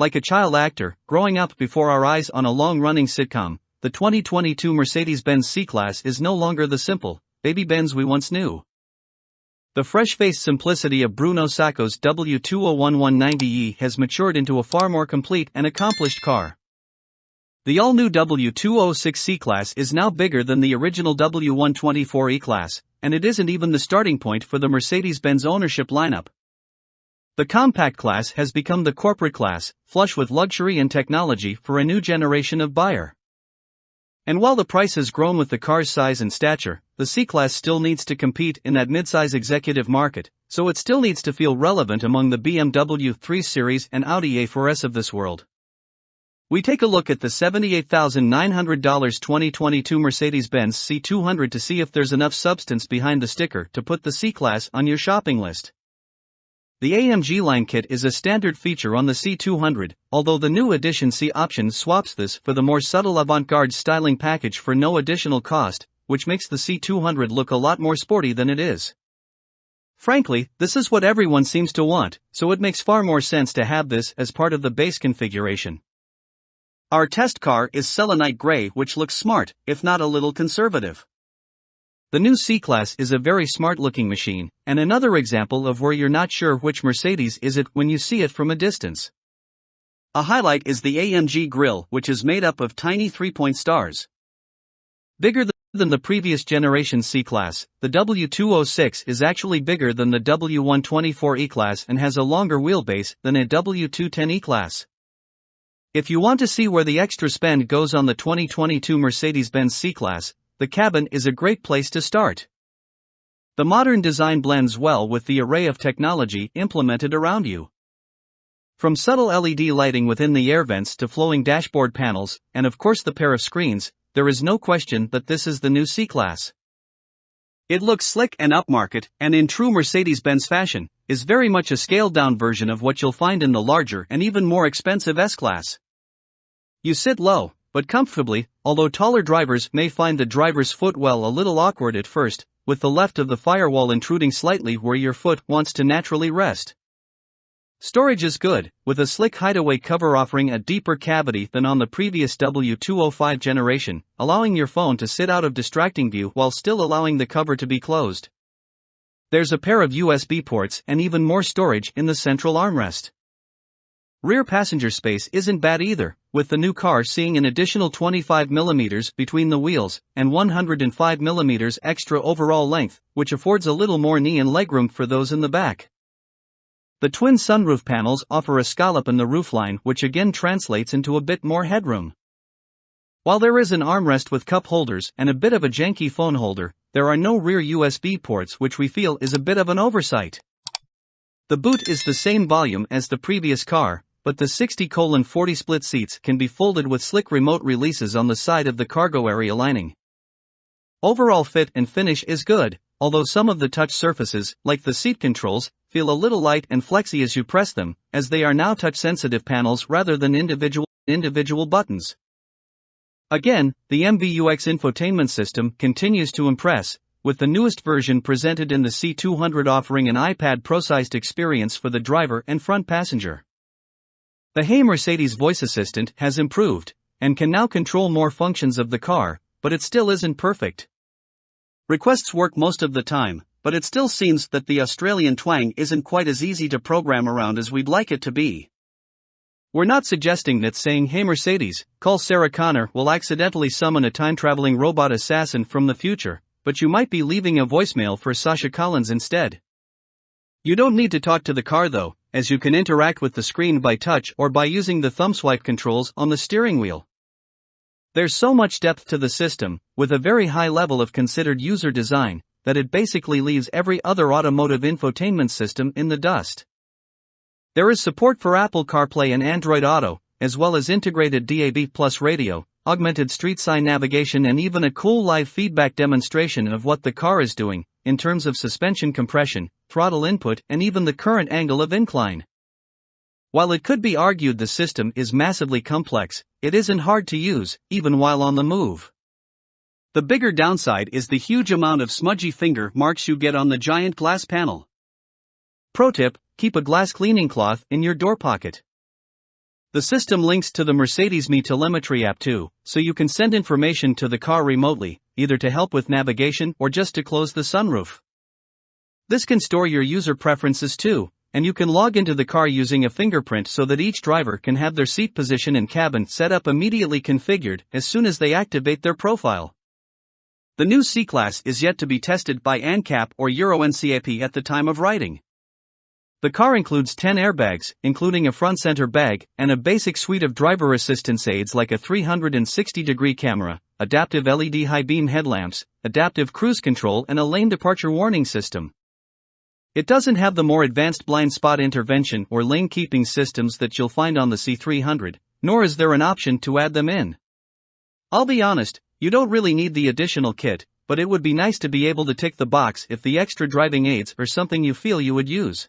like a child actor, growing up before our eyes on a long-running sitcom, the 2022 Mercedes-Benz C-Class is no longer the simple, baby Benz we once knew. The fresh-faced simplicity of Bruno Sacco's W201-190e has matured into a far more complete and accomplished car. The all-new W206 C-Class is now bigger than the original W124 E-Class, and it isn't even the starting point for the Mercedes-Benz ownership lineup. The compact class has become the corporate class, flush with luxury and technology for a new generation of buyer. And while the price has grown with the car's size and stature, the C-Class still needs to compete in that midsize executive market, so it still needs to feel relevant among the BMW 3 Series and Audi A4S of this world. We take a look at the $78,900 2022 Mercedes-Benz C200 to see if there's enough substance behind the sticker to put the C-Class on your shopping list. The Amg Line Kit is a standard feature on the C200, although the new Edition C option swaps this for the more subtle avant-garde styling package for no additional cost, which makes the C200 look a lot more sporty than it is. Frankly, this is what everyone seems to want, so it makes far more sense to have this as part of the base configuration. Our test car is selenite gray, which looks smart, if not a little conservative. The new C-Class is a very smart-looking machine, and another example of where you're not sure which Mercedes is it when you see it from a distance. A highlight is the Amg Grille, which is made up of tiny 3-point stars. Bigger than the previous generation C-Class, the W206 is actually bigger than the W124 E-Class and has a longer wheelbase than a W210 E-Class. If you want to see where the extra spend goes on the 2022 Mercedes-Benz C-Class, the cabin is a great place to start. The modern design blends well with the array of technology implemented around you. From subtle LED lighting within the air vents to flowing dashboard panels, and of course the pair of screens, there is no question that this is the new C-Class. It looks slick and upmarket, and in true Mercedes-Benz fashion, is very much a scaled-down version of what you'll find in the larger and even more expensive S-Class. You sit low, but comfortably, although taller drivers may find the driver's footwell a little awkward at first, with the left of the firewall intruding slightly where your foot wants to naturally rest. Storage is good, with a slick hideaway cover offering a deeper cavity than on the previous W205 generation, allowing your phone to sit out of distracting view while still allowing the cover to be closed. There's a pair of USB ports and even more storage in the central armrest. Rear passenger space isn't bad either, with the new car seeing an additional 25mm between the wheels and 105mm extra overall length, which affords a little more knee and legroom for those in the back. The twin sunroof panels offer a scallop in the roofline, which again translates into a bit more headroom. While there is an armrest with cup holders and a bit of a janky phone holder, there are no rear USB ports, which we feel is a bit of an oversight. The boot is the same volume as the previous car, but the 60/40 split seats can be folded with slick remote releases on the side of the cargo area lining. Overall fit and finish is good, although some of the touch surfaces, like the seat controls, feel a little light and flexy as you press them, as they are now touch-sensitive panels rather than individual buttons. Again, the MBUX Infotainment System continues to impress, with the newest version presented in the C200 offering an iPad Pro-sized experience for the driver and front passenger. The Hey Mercedes voice assistant has improved, and can now control more functions of the car, but it still isn't perfect. Requests work most of the time, but it still seems that the Australian twang isn't quite as easy to program around as we'd like it to be. We're not suggesting that saying "Hey Mercedes, call Sarah Connor" will accidentally summon a time-traveling robot assassin from the future, but you might be leaving a voicemail for Sasha Collins instead. You don't need to talk to the car though, as you can interact with the screen by touch or by using the thumb swipe controls on the steering wheel. There's so much depth to the system, with a very high level of considered user design, that it basically leaves every other automotive infotainment system in the dust. There is support for Apple CarPlay and Android Auto, as well as integrated DAB+ radio, augmented street sign navigation, and even a cool live feedback demonstration of what the car is doing, in terms of suspension compression, throttle input, and even the current angle of incline. While it could be argued the system is massively complex, it isn't hard to use, even while on the move. The bigger downside is the huge amount of smudgy finger marks you get on the giant glass panel. Pro tip: keep a glass cleaning cloth in your door pocket. The system links to the Mercedes-Me telemetry app too, so you can send information to the car remotely, either to help with navigation or just to close the sunroof. This can store your user preferences too, and you can log into the car using a fingerprint so that each driver can have their seat position and cabin setup immediately configured as soon as they activate their profile. The new C-Class is yet to be tested by ANCAP or Euro NCAP at the time of writing. The car includes 10 airbags, including a front center bag, and a basic suite of driver assistance aids like a 360-degree camera, adaptive LED high-beam headlamps, adaptive cruise control and a lane departure warning system. It doesn't have the more advanced blind spot intervention or lane keeping systems that you'll find on the C300, nor is there an option to add them in. I'll be honest, you don't really need the additional kit, but it would be nice to be able to tick the box if the extra driving aids are something you feel you would use.